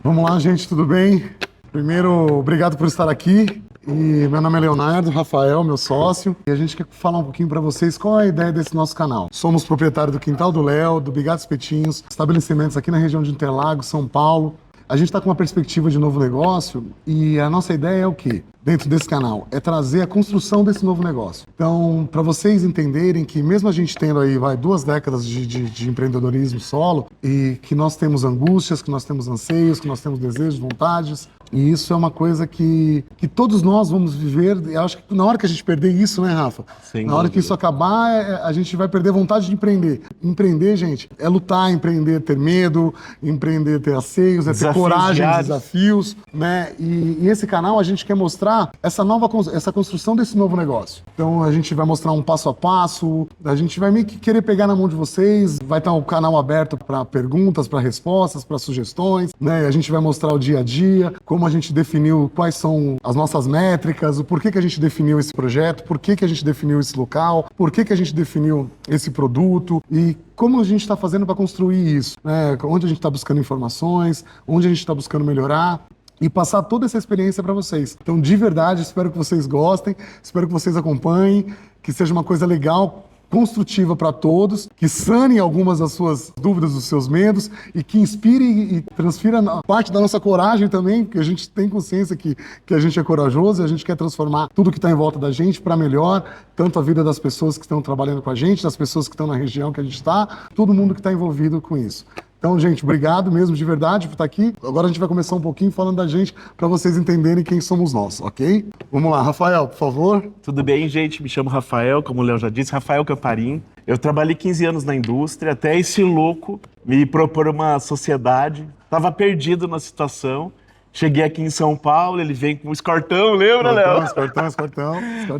Vamos lá, gente, tudo bem? Primeiro, obrigado por estar aqui. E meu nome é Leonardo, Rafael, meu sócio. E a gente quer falar um pouquinho para vocês qual é a ideia desse nosso canal. Somos proprietários do Quintal do Léo, do Bigado Espetinhos, estabelecimentos aqui na região de Interlagos, São Paulo. A gente está com uma perspectiva de novo negócio e a nossa ideia é o quê? Dentro desse canal, é trazer a construção desse novo negócio. Então, para vocês entenderem que mesmo a gente tendo aí 2 décadas de empreendedorismo solo e que nós temos angústias, que nós temos anseios, que nós temos desejos, vontades, e isso é uma coisa que todos nós vamos viver. Eu acho que na hora que a gente perder isso, né, Rafa? Na hora que isso acabar, a gente vai perder a vontade de empreender. Empreender, gente, é lutar, empreender, ter medo, empreender, ter anseios, é ter coragem, desafios, né? E esse canal a gente quer mostrar essa construção desse novo negócio. Então a gente vai mostrar um passo a passo, a gente vai meio que querer pegar na mão de vocês, vai estar o canal aberto para perguntas, para respostas, para sugestões, né? A gente vai mostrar o dia a dia, como a gente definiu, quais são as nossas métricas, o porquê que a gente definiu esse projeto, por que a gente definiu esse local, por que a gente definiu esse produto e como a gente está fazendo para construir isso, né? Onde a gente está buscando informações, onde a gente está buscando melhorar e passar toda essa experiência para vocês. Então, de verdade, espero que vocês gostem, espero que vocês acompanhem, que seja uma coisa legal, construtiva para todos, que sane algumas das suas dúvidas, dos seus medos e que inspire e transfira parte da nossa coragem também, porque a gente tem consciência que a gente é corajoso e a gente quer transformar tudo que está em volta da gente para melhor, tanto a vida das pessoas que estão trabalhando com a gente, das pessoas que estão na região que a gente está, todo mundo que está envolvido com isso. Então, gente, obrigado mesmo de verdade por estar aqui. Agora a gente vai começar um pouquinho falando da gente para vocês entenderem quem somos nós, ok? Vamos lá, Rafael, por favor. Tudo bem, gente? Me chamo Rafael, como o Léo já disse, Rafael Camparim. Eu trabalhei 15 anos na indústria, até esse louco me propor uma sociedade. Estava perdido na situação. Cheguei aqui em São Paulo, ele vem com um escortão, lembra, Léo? Escortão.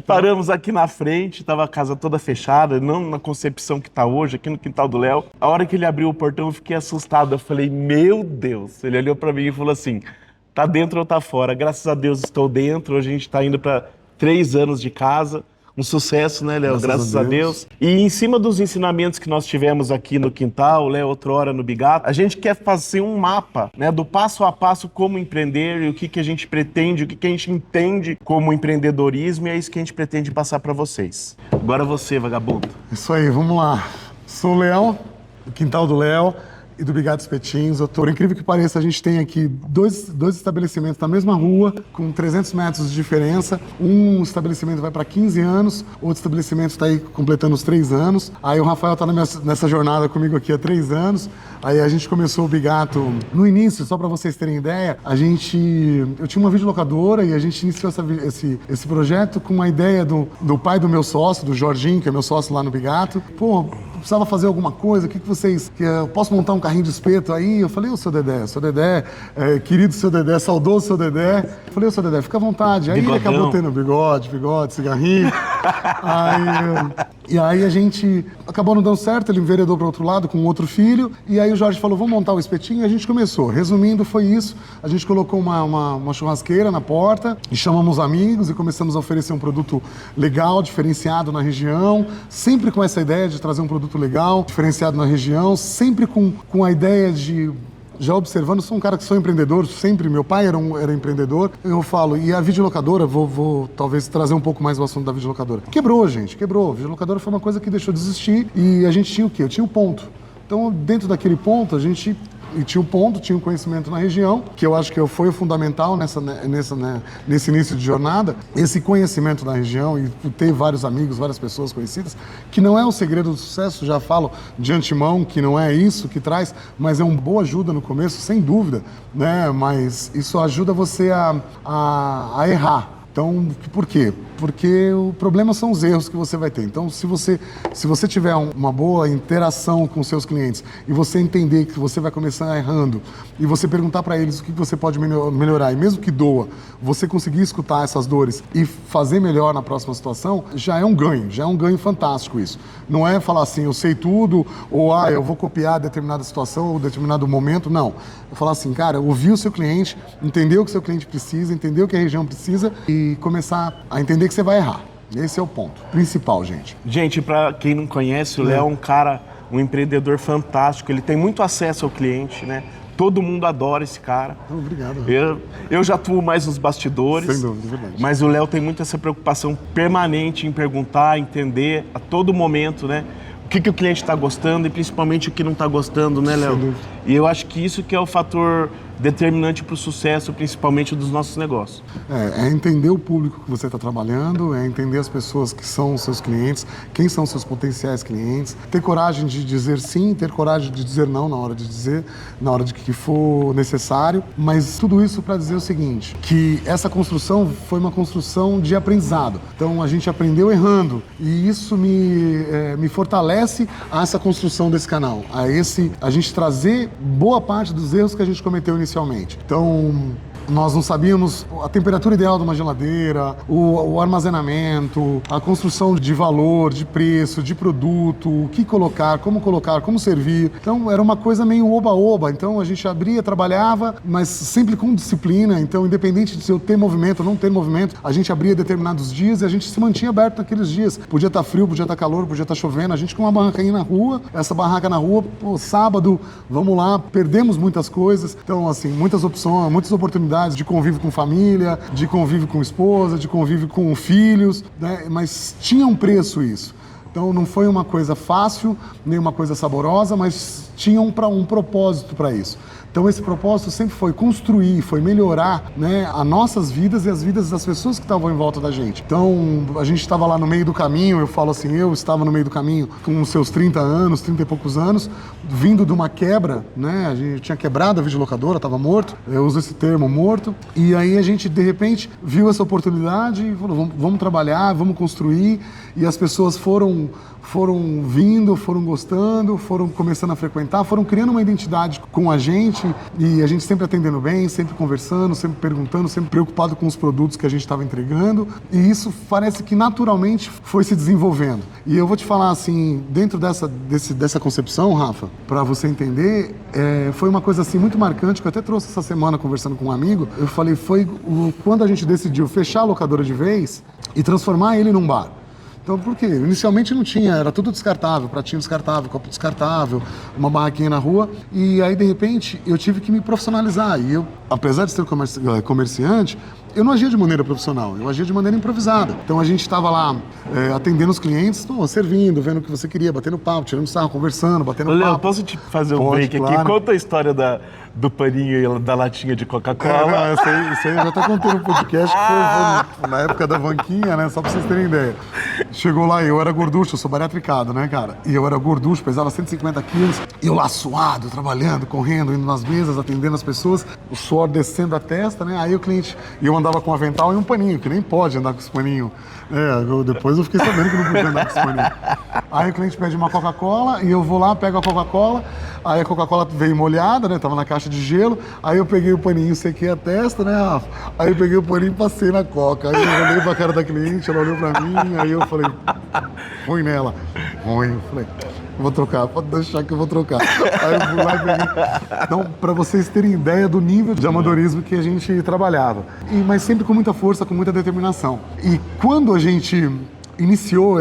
Paramos aqui na frente, estava a casa toda fechada, não na concepção que está hoje, aqui no Quintal do Léo. A hora que ele abriu o portão, eu fiquei assustado. Eu falei, meu Deus! Ele olhou para mim e falou assim, tá dentro ou tá fora? Graças a Deus estou dentro, hoje a gente está indo para 3 anos de casa. Um sucesso, né, Léo? Graças a Deus. E em cima dos ensinamentos que nós tivemos aqui no Quintal, Léo, outrora no Bigato, a gente quer fazer um mapa, né, do passo a passo como empreender e o que a gente pretende, o que a gente entende como empreendedorismo e é isso que a gente pretende passar para vocês. Agora você, vagabundo. Isso aí, vamos lá. Sou o Léo, do Quintal do Léo e do Bigado Espetinhos. Por incrível que pareça, a gente tem aqui dois estabelecimentos na mesma rua, com 300 metros de diferença. Um estabelecimento vai para 15 anos, outro estabelecimento está aí completando os 3 anos. Aí o Rafael está nessa jornada comigo aqui há 3 anos. Aí a gente começou o Bigato no início, só para vocês terem ideia, eu tinha uma videolocadora e a gente iniciou esse projeto com uma ideia do pai do meu sócio, do Jorginho, que é meu sócio lá no Bigato. Pô, precisava fazer alguma coisa, o que vocês... eu posso montar um carrinho de espeto aí? Eu falei, ô seu Dedé, querido seu Dedé, saudoso seu Dedé. Eu falei, ô seu Dedé, fica à vontade. Aí ele acabou tendo bigode, cigarrinho. E aí a gente acabou não dando certo, ele enveredou para outro lado com outro filho, e aí o Jorge falou, vamos montar o espetinho, e a gente começou. Resumindo, foi isso, a gente colocou uma churrasqueira na porta, e chamamos amigos, e começamos a oferecer um produto legal, diferenciado na região, sempre com essa ideia de trazer um produto legal, diferenciado na região, sempre com a ideia de... Já observando, sou um cara que sou empreendedor, sempre, meu pai era empreendedor, eu falo, e a videolocadora, vou talvez trazer um pouco mais o assunto da videolocadora. Quebrou, gente, quebrou. A videolocadora foi uma coisa que deixou de existir e a gente tinha o quê? Eu tinha o ponto. Então, dentro daquele ponto, a gente... E tinha um ponto, tinha um conhecimento na região, que eu acho que foi o fundamental nesse início de jornada, esse conhecimento na região e ter vários amigos, várias pessoas conhecidas, que não é o segredo do sucesso, já falo de antemão que não é isso que traz, mas é uma boa ajuda no começo, sem dúvida, né? Mas isso ajuda você a errar. Então, por quê? Porque o problema são os erros que você vai ter. Então, se você tiver uma boa interação com seus clientes e você entender que você vai começar errando e você perguntar para eles o que você pode melhorar, e mesmo que doa, você conseguir escutar essas dores e fazer melhor na próxima situação, já é um ganho fantástico isso. Não é falar assim, eu sei tudo, ou eu vou copiar determinada situação ou determinado momento, não. É falar assim, cara, ouvir o seu cliente, entender o que o seu cliente precisa, entender o que a região precisa e começar a entender que você vai errar. Esse é o ponto principal, gente. Gente, para quem não conhece, o Léo é um cara, um empreendedor fantástico. Ele tem muito acesso ao cliente, né? Todo mundo adora esse cara. Obrigado. Eu já atuo mais nos bastidores. Sem dúvida, verdade. Mas o Léo tem muito essa preocupação permanente em perguntar, entender a todo momento, né? O que o cliente está gostando e principalmente o que não está gostando, né, Léo? Sem dúvida. E eu acho que isso que é o fator determinante para o sucesso, principalmente dos nossos negócios. É entender o público que você está trabalhando, é entender as pessoas que são os seus clientes, quem são os seus potenciais clientes, ter coragem de dizer sim, ter coragem de dizer não na hora de dizer, na hora de que for necessário, mas tudo isso para dizer o seguinte, que essa construção foi uma construção de aprendizado. Então a gente aprendeu errando e isso me fortalece a essa construção desse canal, a gente trazer boa parte dos erros que a gente cometeu inicialmente. Então, nós não sabíamos a temperatura ideal de uma geladeira, o armazenamento, a construção de valor, de preço, de produto, o que colocar, como servir. Então, era uma coisa meio oba-oba. Então, a gente abria, trabalhava, mas sempre com disciplina. Então, independente de eu ter movimento ou não ter movimento, a gente abria determinados dias e a gente se mantinha aberto naqueles dias. Podia estar frio, podia estar calor, podia estar chovendo. A gente com uma barraquinha na rua, essa barraca na rua, sábado, vamos lá, perdemos muitas coisas. Então, assim, muitas opções, muitas oportunidades de convívio com família, de convívio com esposa, de convívio com filhos, né? Mas tinha um preço isso. Então não foi uma coisa fácil, nem uma coisa saborosa, mas tinha um propósito para isso. Então esse propósito sempre foi construir, foi melhorar, né, as nossas vidas e as vidas das pessoas que estavam em volta da gente. Então a gente estava lá no meio do caminho, eu falo assim, eu estava no meio do caminho com os seus 30 anos, 30 e poucos anos, vindo de uma quebra, né, a gente tinha quebrado a videolocadora, estava morto, eu uso esse termo, morto, e aí a gente de repente viu essa oportunidade e falou, vamos trabalhar, vamos construir, e as pessoas foram vindo, foram gostando, foram começando a frequentar, foram criando uma identidade com a gente e a gente sempre atendendo bem, sempre conversando, sempre perguntando, sempre preocupado com os produtos que a gente estava entregando e isso parece que naturalmente foi se desenvolvendo. E eu vou te falar assim, dentro dessa concepção, Rafa, para você entender, foi uma coisa assim muito marcante que eu até trouxe essa semana conversando com um amigo, eu falei, foi quando a gente decidiu fechar a locadora de vez e transformar ele num bar. Então, por quê? Inicialmente não tinha, era tudo descartável, pratinho descartável, copo descartável, uma barraquinha na rua. E aí, de repente, eu tive que me profissionalizar. E eu, apesar de ser comerciante, eu não agia de maneira profissional, eu agia de maneira improvisada. Então, a gente estava lá atendendo os clientes, servindo, vendo o que você queria, batendo papo, tirando sarro, conversando, batendo papo. Léo, posso te fazer um break claro. aqui? Conta a história do paninho e da latinha de Coca-Cola. Isso aí eu já até contei no podcast, que foi na época da banquinha, né? Só pra vocês terem ideia. Chegou lá, eu era gorducho, eu sou bariatricado, né, cara? E eu era gorducho, pesava 150 quilos, e eu lá suado, trabalhando, correndo, indo nas mesas, atendendo as pessoas, o suor descendo a testa, né? Aí o cliente, e eu andava com um avental e um paninho, que nem pode andar com esse paninho. Depois eu fiquei sabendo que não podia andar com esse paninho. Aí o cliente pede uma Coca-Cola, e eu vou lá, pego a Coca-Cola, aí a Coca-Cola veio molhada, né? Tava na caixa de gelo, aí eu peguei o paninho, sequei a testa, né, Rafa? Aí eu peguei o paninho e passei na Coca. Aí eu olhei pra cara da cliente, ela olhou pra mim, aí eu falei, ruim nela. Ruim. Eu falei, vou trocar, pode deixar que eu vou trocar. Aí eu fui lá e peguei. Então, pra vocês terem ideia do nível de amadorismo que a gente trabalhava. Mas sempre com muita força, com muita determinação. E quando a gente iniciou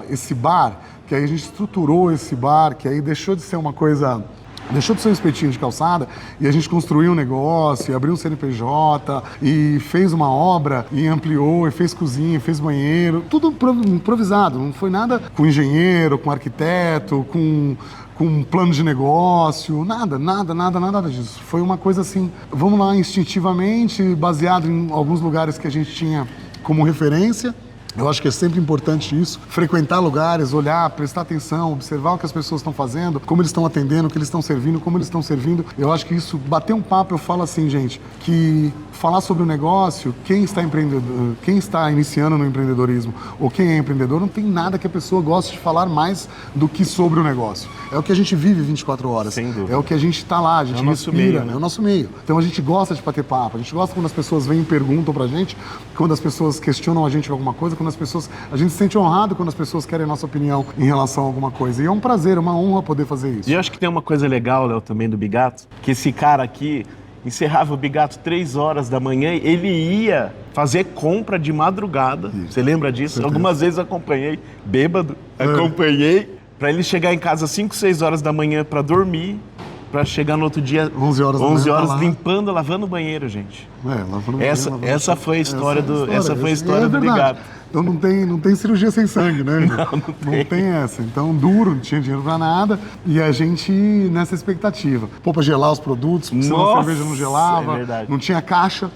esse bar, que aí a gente estruturou esse bar, que aí deixou de ser uma coisa... Deixou de ser um espetinho de calçada e a gente construiu um negócio, abriu um CNPJ e fez uma obra e ampliou e fez cozinha, fez banheiro, tudo improvisado, não foi nada com engenheiro, com arquiteto, com um plano de negócio, nada disso. Foi uma coisa assim, vamos lá, instintivamente, baseado em alguns lugares que a gente tinha como referência. Eu acho que é sempre importante isso, frequentar lugares, olhar, prestar atenção, observar o que as pessoas estão fazendo, como eles estão atendendo, o que eles estão servindo, como eles estão servindo. Eu acho que isso, bater um papo, eu falo assim, gente, que falar sobre o negócio, quem está iniciando no empreendedorismo ou quem é empreendedor, não tem nada que a pessoa goste de falar mais do que sobre o negócio. É o que a gente vive 24 horas. Sem dúvida. É o que a gente está lá, a gente respira, meio, né? É o nosso meio. Então a gente gosta de bater papo, a gente gosta quando as pessoas vêm e perguntam pra gente, quando as pessoas questionam a gente de alguma coisa, a gente se sente honrado quando as pessoas querem a nossa opinião em relação a alguma coisa. E é um prazer, é uma honra poder fazer isso. E eu acho que tem uma coisa legal, Léo, também do Bigato, que esse cara aqui encerrava o Bigato 3 horas da manhã, ele ia fazer compra de madrugada. Isso. Você lembra disso? Certeza. Algumas vezes acompanhei, bêbado, acompanhei, para ele chegar em casa às 5, 6 horas da manhã para dormir pra chegar no outro dia, 11 horas da 11 manhã, horas tá lá. limpando, lavando o banheiro, gente. Lavando Essa banheiro, essa foi a história essa foi a história do verdade. Bigato. Então não tem cirurgia sem sangue, né? Não tem essa. Então, duro, não tinha dinheiro pra nada. E a gente nessa expectativa. Pô, pra gelar os produtos, porque senão a Nossa, cerveja não gelava. é verdade. Não tinha caixa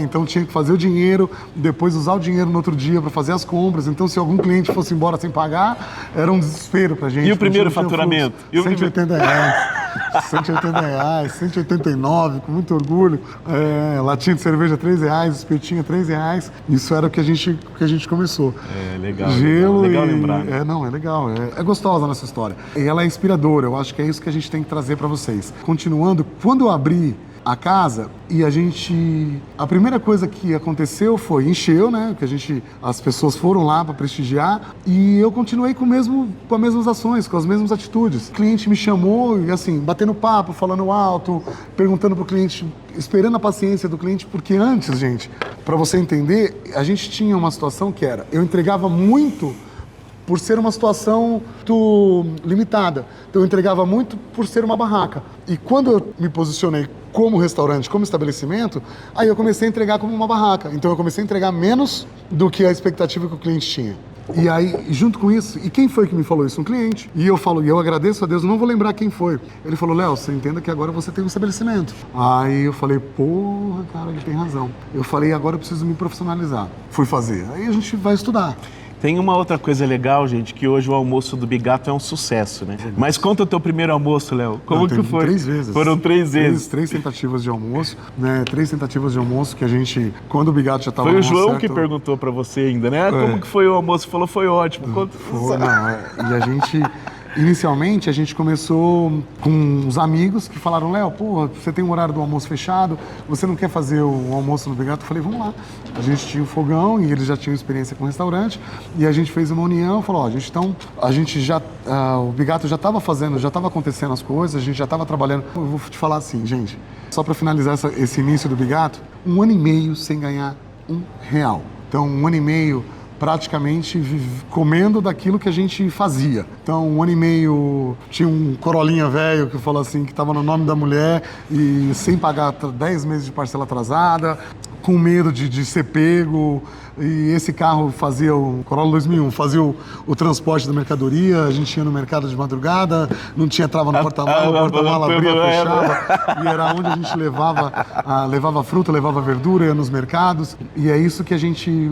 então tinha que fazer o dinheiro, depois usar o dinheiro no outro dia pra fazer as compras. Então, se algum cliente fosse embora sem pagar, era um desespero pra gente. E o primeiro faturamento? R$ 180 reais. 180 reais, 189, com muito orgulho. Latinha de cerveja R$3, espetinho R$3. Isso era o que a gente começou. É, legal. Gelo legal e... lembrar. Né? É legal. É gostosa a nossa história. E ela é inspiradora. Eu acho que é isso que a gente tem que trazer para vocês. Continuando, quando eu abri a casa e a primeira coisa que aconteceu foi encheu, né? Que as pessoas foram lá para prestigiar e eu continuei com as mesmas ações, com as mesmas atitudes. O cliente me chamou e assim, batendo papo, falando alto, perguntando pro cliente, esperando a paciência do cliente, porque antes, gente, para você entender, a gente tinha uma situação que era, eu entregava muito por ser uma situação muito limitada. Então eu entregava muito por ser uma barraca. E quando eu me posicionei como restaurante, como estabelecimento, aí eu comecei a entregar como uma barraca. Então eu comecei a entregar menos do que a expectativa que o cliente tinha. E aí, junto com isso, e quem foi que me falou isso? Um cliente. E eu agradeço a Deus, não vou lembrar quem foi. Ele falou, Léo, você entenda que agora você tem um estabelecimento. Aí eu falei, porra, cara, ele tem razão. Eu falei, agora eu preciso me profissionalizar. Fui fazer. Aí a gente vai estudar. Tem uma outra coisa legal, gente, que hoje o almoço do Bigato é um sucesso, né? Mas conta o teu primeiro almoço, Léo. Como que foi? 3 vezes. Foram 3 vezes. 3 tentativas de almoço, né? 3 tentativas de almoço que a gente, quando o Bigato já estava Foi o João que perguntou pra você ainda, né? Como que foi o almoço? Falou, foi ótimo. E a gente... Inicialmente, a gente começou com os amigos que falaram, Léo, pô, você tem um horário do almoço fechado, você não quer fazer o almoço no Bigato? Eu falei, vamos lá. A gente tinha o fogão e eles já tinham experiência com o restaurante e a gente fez uma união, falou, o Bigato já estava fazendo, já estava acontecendo as coisas, a gente já estava trabalhando. Eu vou te falar assim, gente, só para finalizar esse início do Bigato, 1 ano e meio sem ganhar R$1. Então, 1 ano e meio praticamente comendo daquilo que a gente fazia. Então, 1 ano e meio, tinha um Corolinha velho que falou assim, que estava no nome da mulher e sem pagar 10 meses de parcela atrasada, com medo de ser pego. E esse carro fazia, o Corolla 2001, fazia o transporte da mercadoria, a gente ia no mercado de madrugada, não tinha trava no porta-mala, o porta-mala abria, fechava, e era onde a gente levava fruta, levava verdura, ia nos mercados, e é isso que a gente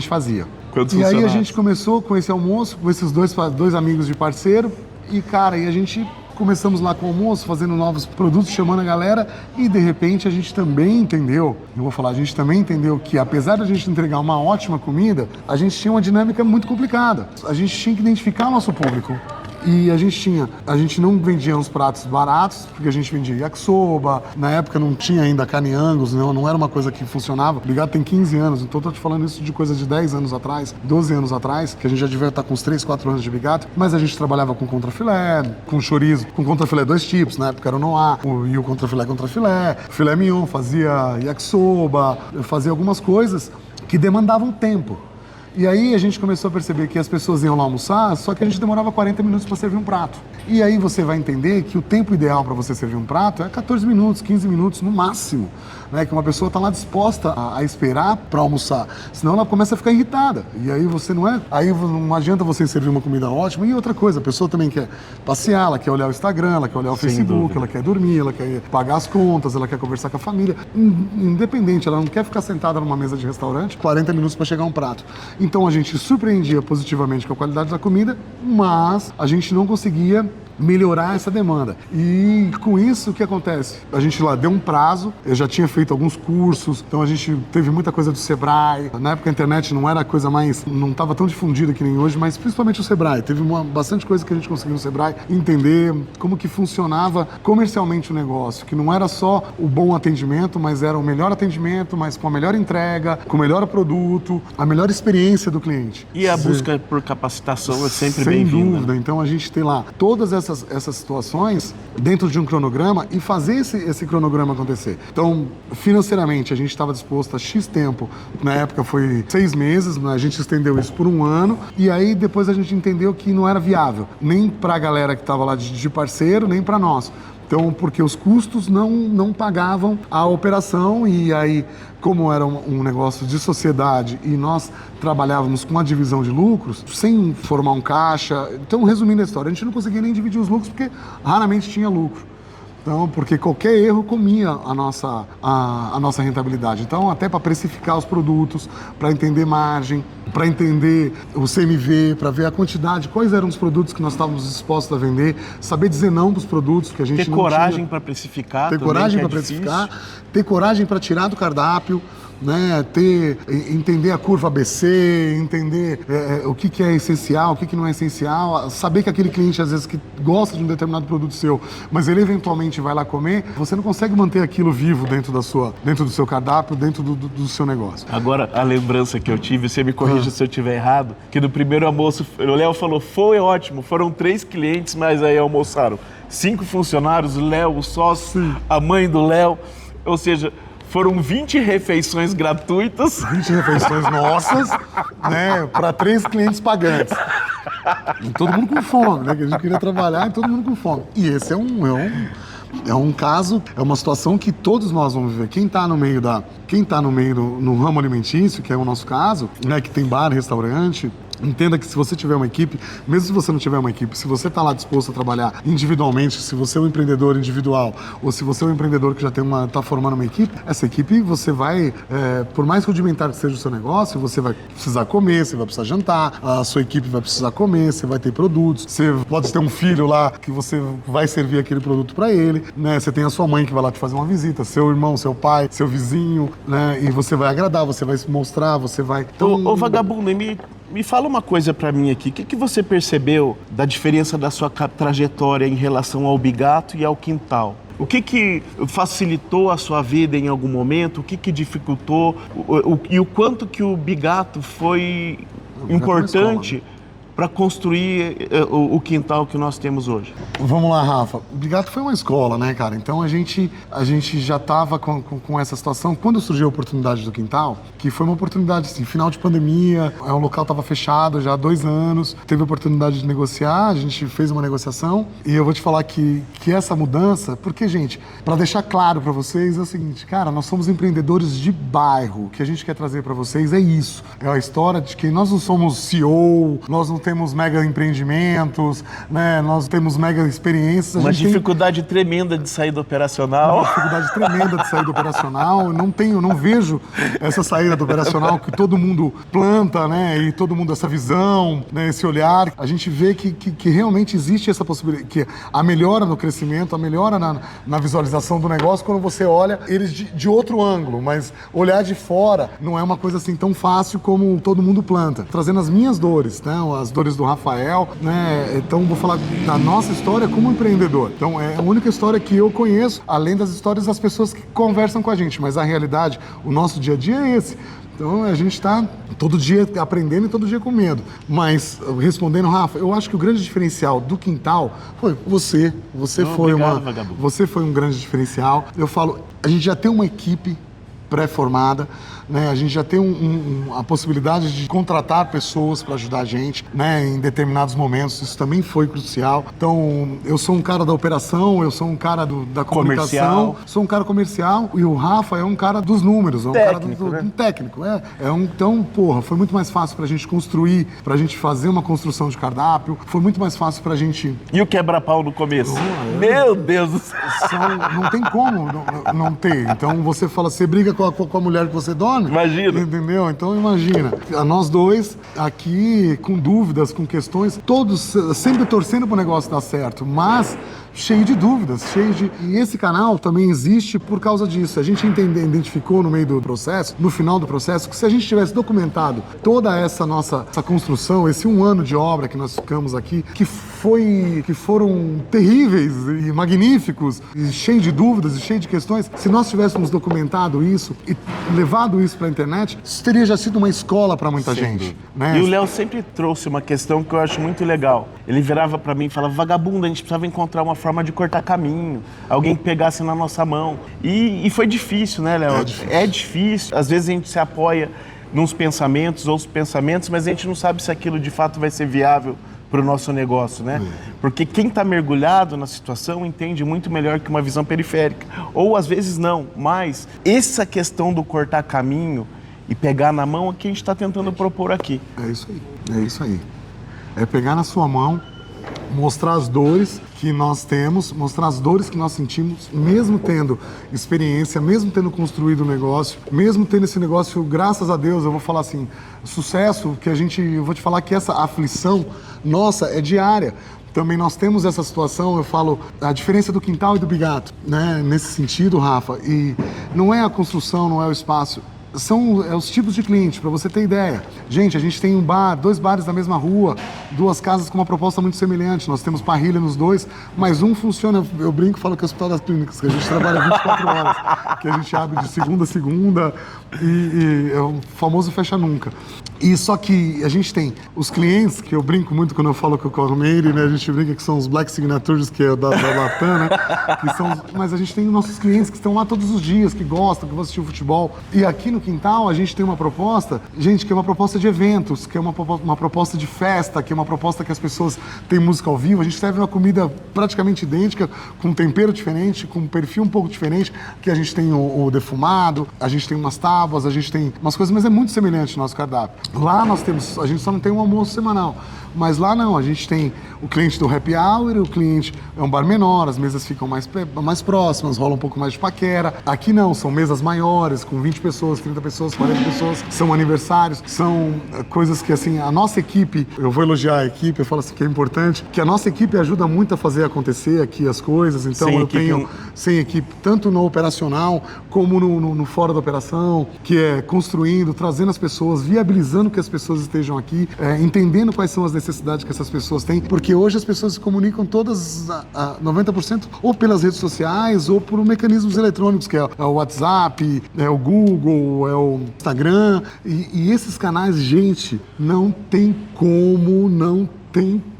fazia. E aí a gente começou com esse almoço, com esses dois amigos de parceiro, e cara, a gente... Começamos lá com o almoço, fazendo novos produtos, chamando a galera e de repente a gente também entendeu que apesar de a gente entregar uma ótima comida, a gente tinha uma dinâmica muito complicada. A gente tinha que identificar o nosso público. E a gente não vendia uns pratos baratos, porque a gente vendia yakisoba, na época não tinha ainda carne Angus, não era uma coisa que funcionava. O Bigato tem 15 anos, então tô te falando isso de coisa de 10 anos atrás, 12 anos atrás, que a gente já devia estar com uns 3, 4 anos de Bigato, mas a gente trabalhava com contrafilé, com chorizo, com contrafilé 2 tipos, na época era o Noir, e o contrafilé, filé mignon, fazia yakisoba, fazia algumas coisas que demandavam tempo. E aí a gente começou a perceber que as pessoas iam lá almoçar, só que a gente demorava 40 minutos para servir um prato. E aí você vai entender que o tempo ideal para você servir um prato é 14 minutos, 15 minutos no máximo. Né? Que uma pessoa está lá disposta a esperar para almoçar, senão ela começa a ficar irritada. E aí aí não adianta você servir uma comida ótima. E outra coisa, a pessoa também quer passear, ela quer olhar o Instagram, ela quer olhar o Facebook, ela quer dormir, ela quer pagar as contas, ela quer conversar com a família. Independente, ela não quer ficar sentada numa mesa de restaurante 40 minutos para chegar um prato. Então a gente surpreendia positivamente com a qualidade da comida, mas a gente não conseguia melhorar essa demanda. E com isso, o que acontece? A gente lá deu um prazo, eu já tinha feito alguns cursos, então a gente teve muita coisa do Sebrae. Na época a internet não era a coisa mais, não estava tão difundida que nem hoje, mas principalmente o Sebrae. Teve bastante coisa que a gente conseguiu no Sebrae entender como que funcionava comercialmente o negócio, que não era só o bom atendimento, mas era o melhor atendimento, mas com a melhor entrega, com o melhor produto, a melhor experiência do cliente. E a busca por capacitação é sempre bem-vinda. Sem dúvida. Então a gente tem lá todas essas situações dentro de um cronograma e fazer esse cronograma acontecer. Então, financeiramente, a gente estava disposto a X tempo. Na época foi 6 meses, a gente estendeu isso por 1 ano e aí depois a gente entendeu que não era viável, nem para a galera que estava lá de parceiro, nem para nós. Então, porque os custos não pagavam a operação e aí, como era um negócio de sociedade e nós trabalhávamos com a divisão de lucros, sem formar um caixa. Então, resumindo a história, a gente não conseguia nem dividir os lucros porque raramente tinha lucro. Então, porque qualquer erro comia a nossa rentabilidade. Então, até para precificar os produtos, para entender margem, para entender o CMV, para ver a quantidade, quais eram os produtos que nós estávamos dispostos a vender, saber dizer não para os produtos que a gente ter não coragem tinha. para precificar. Ter também, coragem que é para precificar, difícil. ter coragem para tirar do cardápio, né? Entender a curva ABC, entender o que é essencial, o que não é essencial, saber que aquele cliente às vezes que gosta de um determinado produto seu, mas ele eventualmente vai lá comer, você não consegue manter aquilo vivo dentro do seu cardápio, dentro do seu negócio. Agora, a lembrança que eu tive, você me corrija se eu estiver errado, que no primeiro almoço, o Léo falou, foi ótimo, foram 3 clientes, mas aí almoçaram 5 funcionários, o Léo, o sócio, a mãe do Léo, ou seja, foram 20 refeições gratuitas. 20 refeições nossas, né, para 3 clientes pagantes. E todo mundo com fome, né, que a gente queria trabalhar e todo mundo com fome. E esse é um caso, é uma situação que todos nós vamos viver. Quem está no meio no ramo alimentício, que é o nosso caso, né, que tem bar, restaurante, entenda que se você tiver uma equipe, mesmo se você não tiver uma equipe, se você está lá disposto a trabalhar individualmente, se você é um empreendedor individual ou se você é um empreendedor que já está formando uma equipe, essa equipe você vai, por mais rudimentar que seja o seu negócio, você vai precisar comer, você vai precisar jantar, a sua equipe vai precisar comer, você vai ter produtos, você pode ter um filho lá que você vai servir aquele produto para ele, né? Você tem a sua mãe que vai lá te fazer uma visita, seu irmão, seu pai, seu vizinho, né? E você vai agradar, você vai se mostrar, você vai... Então... Ô vagabundo, me fala uma coisa pra mim aqui. O que você percebeu da diferença da sua trajetória em relação ao Bigato e ao Quintal? O que facilitou a sua vida em algum momento? O que dificultou? E o quanto que o Bigato foi importante para construir o quintal que nós temos hoje? Vamos lá, Rafa. O Bigato foi uma escola, né, cara? Então a gente já estava com essa situação. Quando surgiu a oportunidade do quintal, que foi uma oportunidade, assim, final de pandemia, o local estava fechado já há 2 anos, teve a oportunidade de negociar, a gente fez uma negociação e eu vou te falar que essa mudança, porque, gente, para deixar claro para vocês é o seguinte, cara, nós somos empreendedores de bairro. O que a gente quer trazer para vocês é isso. É a história de que nós não somos CEO, nós não temos mega empreendimentos, né? Nós temos mega experiências. Uma dificuldade tremenda de saída operacional. Uma dificuldade tremenda de saída operacional. Não vejo essa saída do operacional que todo mundo planta, né? E todo mundo essa visão, né? Esse olhar. A gente vê que realmente existe essa possibilidade, que a melhora no crescimento, a melhora na visualização do negócio quando você olha eles de outro ângulo, mas olhar de fora não é uma coisa assim tão fácil como todo mundo planta. Trazendo as minhas dores, né? As dores do Rafael, né? Então vou falar da nossa história como empreendedor. Então é a única história que eu conheço, além das histórias das pessoas que conversam com a gente, mas a realidade, o nosso dia a dia é esse. Então a gente está todo dia aprendendo e todo dia com medo. Mas respondendo, Rafa, eu acho que o grande diferencial do quintal foi você. Você foi um grande diferencial. Eu falo, a gente já tem uma equipe pré-formada, né? A gente já tem a possibilidade de contratar pessoas para ajudar a gente, né? Em determinados momentos, isso também foi crucial. Então, eu sou um cara da operação, eu sou um cara da comunicação, sou um cara comercial e o Rafa é um cara dos números, é um técnico, cara né? um técnico. Então, porra, foi muito mais fácil pra gente construir, pra gente fazer uma construção de cardápio, foi muito mais fácil pra gente... E o quebra-pau no começo? Meu Deus do céu! Não tem como não ter. Então, você fala, você briga com a mulher que você dorme? Imagina. Entendeu? Então imagina. Nós dois aqui com dúvidas, com questões, todos sempre torcendo para o negócio dar certo, mas cheio de dúvidas, E esse canal também existe por causa disso. A gente identificou no meio do processo, no final do processo, que se a gente tivesse documentado toda essa construção, esse 1 ano de obra que nós ficamos aqui, que foram terríveis e magníficos, e cheio de dúvidas e cheio de questões, se nós tivéssemos documentado isso e levado isso para a internet, isso teria já sido uma escola para muita gente. Né? E o Léo sempre trouxe uma questão que eu acho muito legal. Ele virava para mim e falava, vagabundo, a gente precisava encontrar uma forma de cortar caminho, alguém que pegasse na nossa mão. E foi difícil, né, Léo? É difícil. Às vezes a gente se apoia nos pensamentos, outros pensamentos, mas a gente não sabe se aquilo de fato vai ser viável para o nosso negócio, né? Porque quem está mergulhado na situação entende muito melhor que uma visão periférica. Ou às vezes não, mas essa questão do cortar caminho e pegar na mão é que a gente está tentando propor aqui. É isso aí, é isso aí. É pegar na sua mão, mostrar as dores que nós temos, mostrar as dores que nós sentimos, mesmo tendo experiência, mesmo tendo construído o negócio, mesmo tendo esse negócio, graças a Deus, eu vou falar assim, sucesso, que eu vou te falar que essa aflição nossa é diária. Também nós temos essa situação, eu falo, a diferença do quintal e do bigato, né? Nesse sentido, Rafa, e não é a construção, não é o espaço, são os tipos de cliente, para você ter ideia. Gente, a gente tem um bar, 2 bares na mesma rua, 2 casas com uma proposta muito semelhante. Nós temos parrilha nos 2, mas um funciona, eu brinco, falo que é o Hospital das Clínicas, que a gente trabalha 24 horas, que a gente abre de segunda a segunda e é o famoso fecha nunca. E só que a gente tem os clientes, que eu brinco muito quando eu falo com o Cormeire, né? A gente brinca que são os Black Signatures, que é da Latam, né? Mas a gente tem os nossos clientes que estão lá todos os dias, que gostam, que vão assistir o futebol. E aqui no quintal a gente tem uma proposta, gente, que é uma proposta de eventos, que é uma proposta de festa, que é uma proposta que as pessoas têm música ao vivo. A gente serve uma comida praticamente idêntica, com um tempero diferente, com um perfil um pouco diferente, que a gente tem o defumado, a gente tem umas tábuas, a gente tem umas coisas, mas é muito semelhante o nosso cardápio. Lá a gente só não tem um almoço semanal, mas lá não, a gente tem o cliente do happy hour, o cliente é um bar menor, as mesas ficam mais próximas, rola um pouco mais de paquera. Aqui não, são mesas maiores, com 20 pessoas, 30 pessoas, 40 pessoas, são aniversários, são coisas que assim, a nossa equipe, eu vou elogiar a equipe, eu falo assim que é importante, que a nossa equipe ajuda muito a fazer acontecer aqui as coisas, então sem equipe, tanto no operacional, como no fora da operação, que é construindo, trazendo as pessoas, viabilizando que as pessoas estejam aqui, entendendo quais são as necessidades que essas pessoas têm, porque hoje as pessoas se comunicam todas, 90%, ou pelas redes sociais, ou por mecanismos eletrônicos, que é o WhatsApp, é o Google, é o Instagram, e esses canais, gente, não tem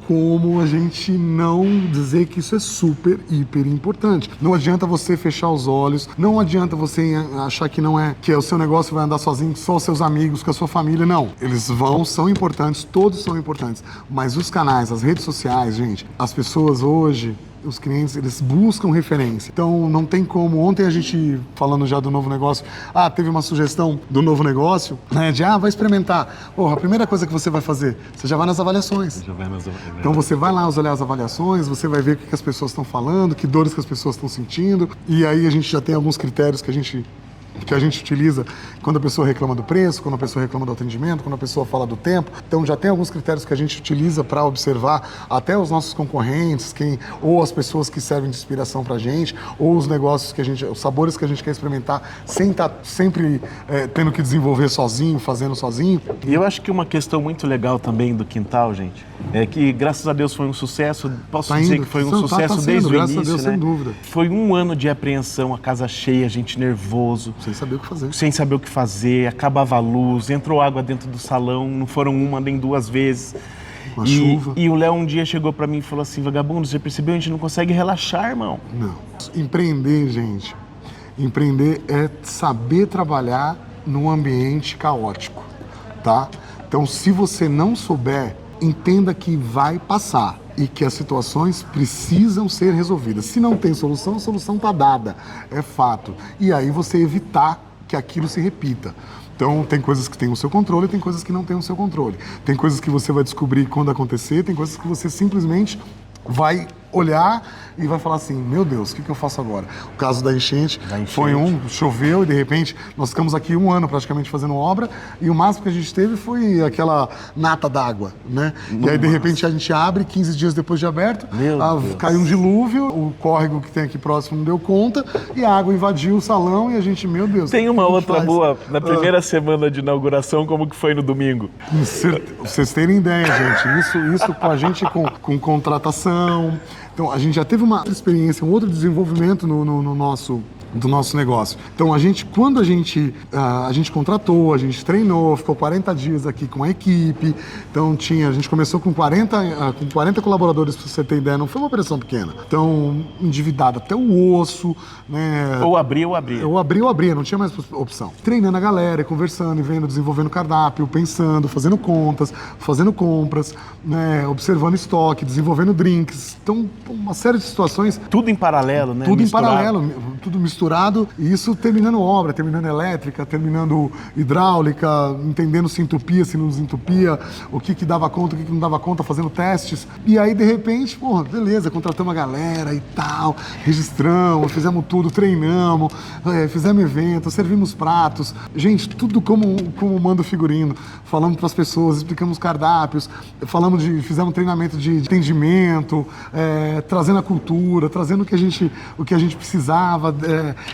como a gente não dizer que isso é super, hiper importante. Não adianta você fechar os olhos, não adianta você achar que que o seu negócio vai andar sozinho, só os seus amigos, com a sua família, não. Eles são importantes, todos são importantes, mas os canais, as redes sociais, gente, as pessoas hoje, os clientes, eles buscam referência. Então, não tem como. Ontem a gente, falando já do novo negócio, teve uma sugestão do novo negócio, né, vai experimentar. Porra, a primeira coisa que você vai fazer, você já vai nas avaliações. Então, você vai lá olhar as avaliações, você vai ver o que as pessoas estão falando, que dores que as pessoas estão sentindo, e aí a gente já tem alguns critérios que a gente utiliza quando a pessoa reclama do preço, quando a pessoa reclama do atendimento, quando a pessoa fala do tempo. Então já tem alguns critérios que a gente utiliza para observar até os nossos concorrentes, ou as pessoas que servem de inspiração para a gente, ou os negócios os sabores que a gente quer experimentar, sem estar sempre tendo que desenvolver sozinho, fazendo sozinho. E eu acho que uma questão muito legal também do quintal, gente, é que graças a Deus foi um sucesso. Posso dizer que foi um sucesso desde o início, Deus, né? Sem dúvida. Foi 1 ano de apreensão, a casa cheia, a gente nervoso. Sem saber o que fazer. Sem saber o que fazer, acabava a luz, entrou água dentro do salão, não foram 1 nem 2 vezes. Uma chuva. E o Léo um dia chegou pra mim e falou assim, vagabundo, você percebeu? A gente não consegue relaxar, irmão. Não. Empreender, gente, é saber trabalhar num ambiente caótico, tá? Então, se você não souber, entenda que vai passar e que as situações precisam ser resolvidas. Se não tem solução, a solução está dada, é fato. E aí você evitar que aquilo se repita. Então, tem coisas que têm o seu controle e tem coisas que não têm o seu controle. Tem coisas que você vai descobrir quando acontecer, tem coisas que você simplesmente vai olhar e vai falar assim, meu Deus, o que eu faço agora? O caso da enchente foi choveu e de repente nós ficamos aqui 1 ano praticamente fazendo obra e o máximo que a gente teve foi aquela nata d'água, né? E aí de repente a gente abre, 15 dias depois de aberto, caiu um dilúvio, o córrego que tem aqui próximo não deu conta e a água invadiu o salão e a gente, meu Deus. Tem uma outra boa, na primeira semana de inauguração, como que foi no domingo? Vocês terem ideia, gente, isso com a gente com contratação. Então, a gente já teve uma outra experiência, um outro desenvolvimento no nosso do nosso negócio. Então, quando a gente contratou, a gente treinou, ficou 40 dias aqui com a equipe. Então, a gente começou com 40 colaboradores, para você ter ideia, não foi uma operação pequena. Então, endividado até o osso, né? Ou abria ou abria. Ou abria, não tinha mais opção. Treinando a galera, conversando e vendo, desenvolvendo cardápio, pensando, fazendo contas, fazendo compras, né? Observando estoque, desenvolvendo drinks. Então, uma série de situações. Tudo em paralelo, né? Tudo Misturado. em paralelo, tudo misturado, e isso terminando obra, terminando elétrica, terminando hidráulica, entendendo se entupia, se não desentupia, o que dava conta, o que não dava conta, fazendo testes. E aí, de repente, porra, beleza, contratamos a galera e tal, registramos, fizemos tudo, treinamos, fizemos evento, servimos pratos. Gente, tudo como manda o figurino. Falamos para as pessoas, explicamos cardápios, fizemos treinamento de atendimento, trazendo a cultura, trazendo o que a gente precisava,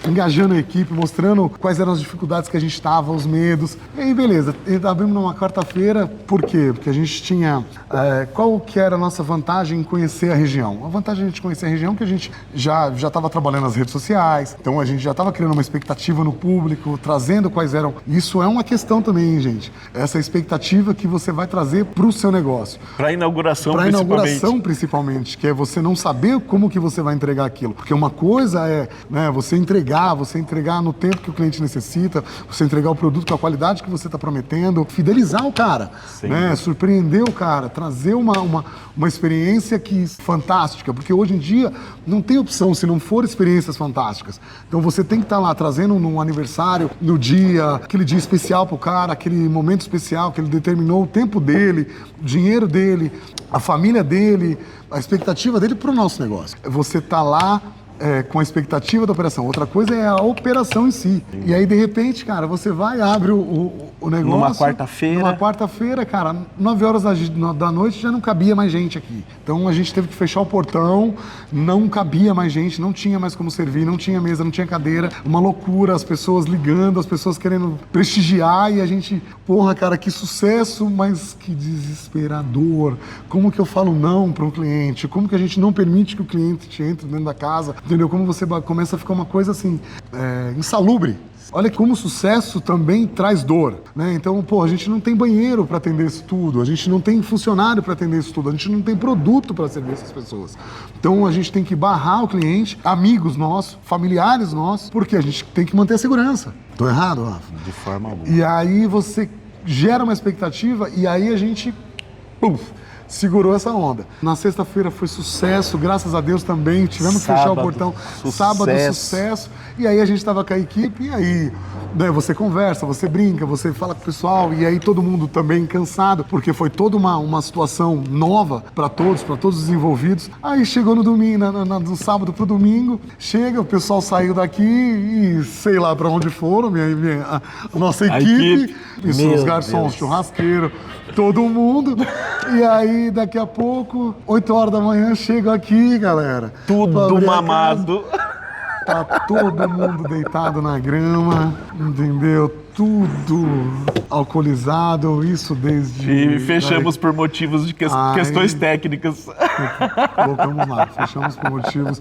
engajando a equipe, mostrando quais eram as dificuldades que a gente estava, os medos. E aí, beleza, abrimos numa quarta-feira, por quê? Porque a gente tinha... qual que era a nossa vantagem em conhecer a região? A vantagem de a gente conhecer a região é que a gente já estava trabalhando nas redes sociais, então a gente já estava criando uma expectativa no público, trazendo quais eram... Isso é uma questão também, hein, gente? Essa expectativa que você vai trazer para o seu negócio. Para a inauguração, principalmente, que é você não saber como que você vai entregar aquilo. Porque uma coisa é, né, você entregar no tempo que o cliente necessita, você entregar o produto com a qualidade que você está prometendo, fidelizar o cara, né, surpreender o cara, trazer uma experiência fantástica, porque hoje em dia não tem opção se não for experiências fantásticas. Então você tem que estar lá trazendo no aniversário, no dia, aquele dia especial pro cara, aquele momento especial que ele determinou, o tempo dele, o dinheiro dele, a família dele, a expectativa dele para o nosso negócio. Você tá lá com a expectativa da operação. Outra coisa é a operação em si. Sim. E aí, de repente, cara, você vai, abre o negócio... Numa quarta-feira, cara, 9 horas da noite já não cabia mais gente aqui. Então, a gente teve que fechar o portão, não cabia mais gente, não tinha mais como servir, não tinha mesa, não tinha cadeira. Uma loucura, as pessoas ligando, as pessoas querendo prestigiar e a gente... Porra, cara, que sucesso, mas que desesperador. Como que eu falo não para um cliente? Como que a gente não permite que o cliente entre dentro da casa? Entendeu? Como você começa a ficar uma coisa assim, insalubre. Olha como o sucesso também traz dor, né? Então, a gente não tem banheiro para atender isso tudo, a gente não tem funcionário para atender isso tudo, a gente não tem produto para servir essas pessoas. Então, a gente tem que barrar o cliente, amigos nossos, familiares nossos, porque a gente tem que manter a segurança. Tô errado, Rafa? De forma alguma. E aí você gera uma expectativa e aí a gente... segurou essa onda. Na sexta-feira foi sucesso, graças a Deus também, tivemos que fechar o portão. Sábado, sucesso. E aí a gente estava com a equipe, e aí, né, você conversa, você brinca, você fala com o pessoal, e aí todo mundo também cansado, porque foi toda uma situação nova para todos os envolvidos. Aí chegou no domingo, no sábado pro domingo, o pessoal saiu daqui e sei lá para onde foram, a nossa equipe. Isso, os garçons, churrasqueiro, todo mundo. E aí, daqui a pouco, 8 horas da manhã, chego aqui, galera. Tudo mamado. Tá todo mundo deitado na grama, entendeu? Tudo alcoolizado, isso desde... E fechamos por motivos de questões técnicas. Colocamos lá, fechamos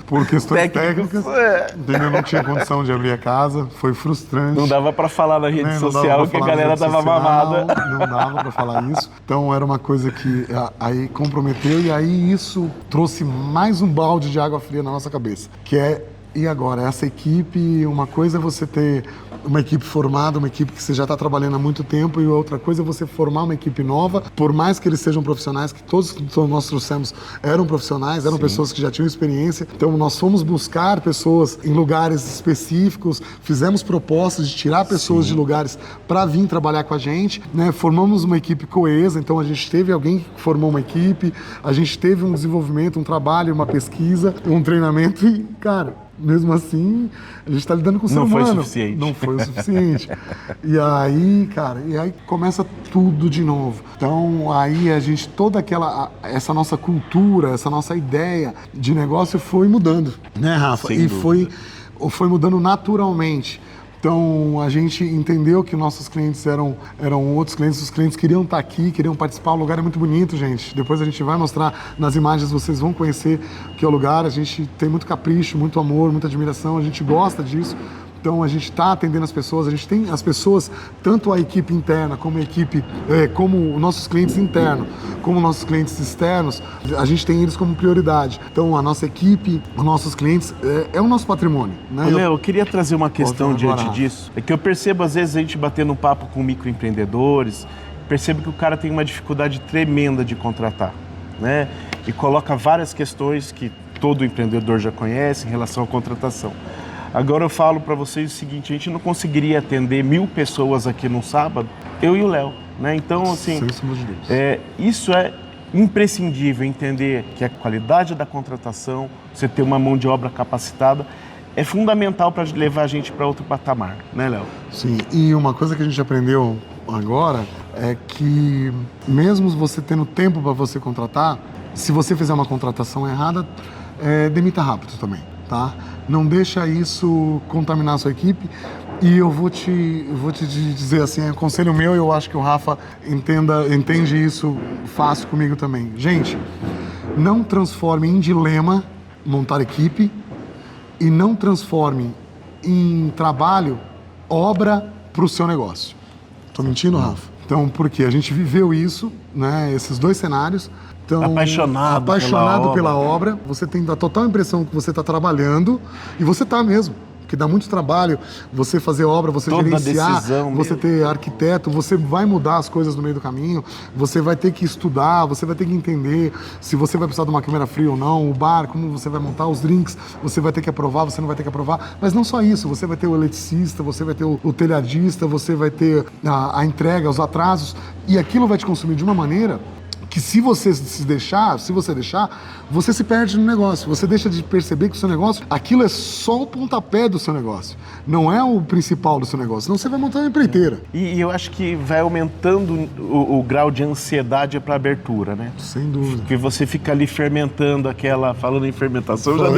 por questões técnicas. Entendeu? Não tinha condição de abrir a casa, foi frustrante. Não dava pra falar na rede social que a galera tava mamada. Não dava pra falar isso. Então era uma coisa que aí comprometeu e aí isso trouxe mais um balde de água fria na nossa cabeça, que é... E agora, essa equipe, uma coisa é você ter uma equipe formada, uma equipe que você já está trabalhando há muito tempo, e outra coisa é você formar uma equipe nova, por mais que eles sejam profissionais, que todos que nós trouxemos eram profissionais, eram pessoas que já tinham experiência. Então, nós fomos buscar pessoas em lugares específicos, fizemos propostas de tirar pessoas de lugares para vir trabalhar com a gente, né? Formamos uma equipe coesa, então a gente teve alguém que formou uma equipe, a gente teve um desenvolvimento, um trabalho, uma pesquisa, um treinamento e, cara... Mesmo assim, a gente está lidando com o ser humano. Não foi suficiente. Não foi o suficiente. E aí, cara, começa tudo de novo. Então, aí a gente, essa nossa cultura, essa nossa ideia de negócio foi mudando, né, Rafa? Sem dúvida. Foi mudando naturalmente. Então, a gente entendeu que nossos clientes eram outros clientes, os clientes queriam estar aqui, queriam participar. O lugar é muito bonito, gente. Depois a gente vai mostrar nas imagens, vocês vão conhecer que é o lugar. A gente tem muito capricho, muito amor, muita admiração, a gente gosta disso. Então a gente está atendendo as pessoas, a gente tem as pessoas, tanto a equipe interna como a equipe, como nossos clientes internos, como nossos clientes externos, a gente tem eles como prioridade. Então a nossa equipe, os nossos clientes, é o nosso patrimônio. Né? Léo, eu queria trazer uma questão diante disso. É que eu percebo às vezes a gente batendo um papo com microempreendedores, percebo que o cara tem uma dificuldade tremenda de contratar, né? E coloca várias questões que todo empreendedor já conhece em relação à contratação. Agora eu falo para vocês o seguinte, a gente não conseguiria atender 1000 pessoas aqui no sábado, eu e o Léo, né? Então, assim, isso é imprescindível, entender que a qualidade da contratação, você ter uma mão de obra capacitada, é fundamental para levar a gente para outro patamar, né, Léo? Sim, e uma coisa que a gente aprendeu agora é que mesmo você tendo tempo para você contratar, se você fizer uma contratação errada, demita rápido também, tá? Não deixa isso contaminar a sua equipe. E eu vou te dizer assim, é um conselho meu, e eu acho que o Rafa entende isso fácil comigo também. Gente, não transforme em dilema montar equipe e não transforme em trabalho obra para o seu negócio. Tô mentindo, Rafa? Então, porque a gente viveu isso, né? Esses dois cenários. Então, apaixonado pela obra, você tem a total impressão que você está trabalhando, e você está mesmo, que dá muito trabalho você fazer obra, você gerenciar, você ter arquiteto, você vai mudar as coisas no meio do caminho, você vai ter que estudar, você vai ter que entender se você vai precisar de uma câmera fria ou não, o bar, como você vai montar os drinks, você vai ter que aprovar, você não vai ter que aprovar, mas não só isso, você vai ter o eletricista, você vai ter o telhadista, você vai ter a entrega, os atrasos, e aquilo vai te consumir de uma maneira que se você deixar, você se perde no negócio. Você deixa de perceber que o seu negócio, aquilo é só o pontapé do seu negócio. Não é o principal do seu negócio. Senão você vai montar uma empreiteira. E eu acho que vai aumentando o grau de ansiedade para abertura, né? Sem dúvida. Porque você fica ali fermentando falando em fermentação, já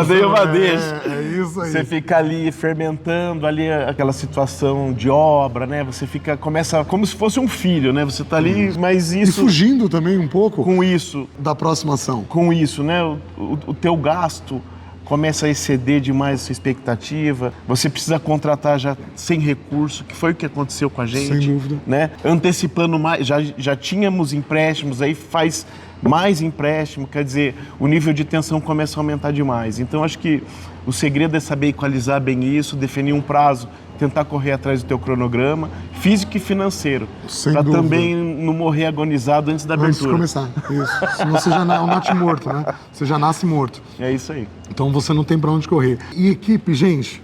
dei uma deixa. É isso aí. Você fica ali fermentando ali aquela situação de obra, né? Você começa como se fosse um filho, né? Você tá ali, mas isso... E fugindo também um pouco com isso da próxima ação. Com isso, né? O teu gasto começa a exceder demais a sua expectativa, você precisa contratar já sem recurso, que foi o que aconteceu com a gente. Sem dúvida. Né? Antecipando mais, já tínhamos empréstimos, aí faz mais empréstimo, quer dizer, o nível de tensão começa a aumentar demais. Então, acho que o segredo é saber equalizar bem isso, definir um prazo, tentar correr atrás do teu cronograma, físico e financeiro, para também não morrer agonizado antes da abertura. Antes de começar, isso. Senão você já nasce morto, né? Você já nasce morto. É isso aí. Então você não tem para onde correr. E equipe, gente,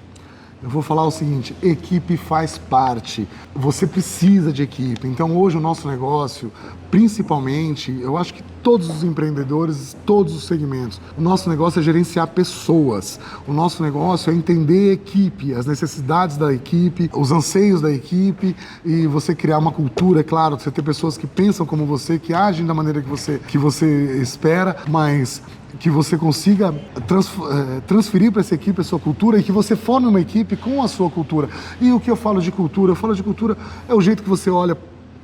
eu vou falar o seguinte, equipe faz parte, você precisa de equipe. Então hoje o nosso negócio, principalmente, eu acho que todos os empreendedores, todos os segmentos, o nosso negócio é gerenciar pessoas. O nosso negócio é entender a equipe, as necessidades da equipe, os anseios da equipe, e você criar uma cultura, é claro, você ter pessoas que pensam como você, que agem da maneira que você espera, mas que você consiga transferir para essa equipe a sua cultura e que você forme uma equipe com a sua cultura. E o que eu falo de cultura? Eu falo de cultura é o jeito que você olha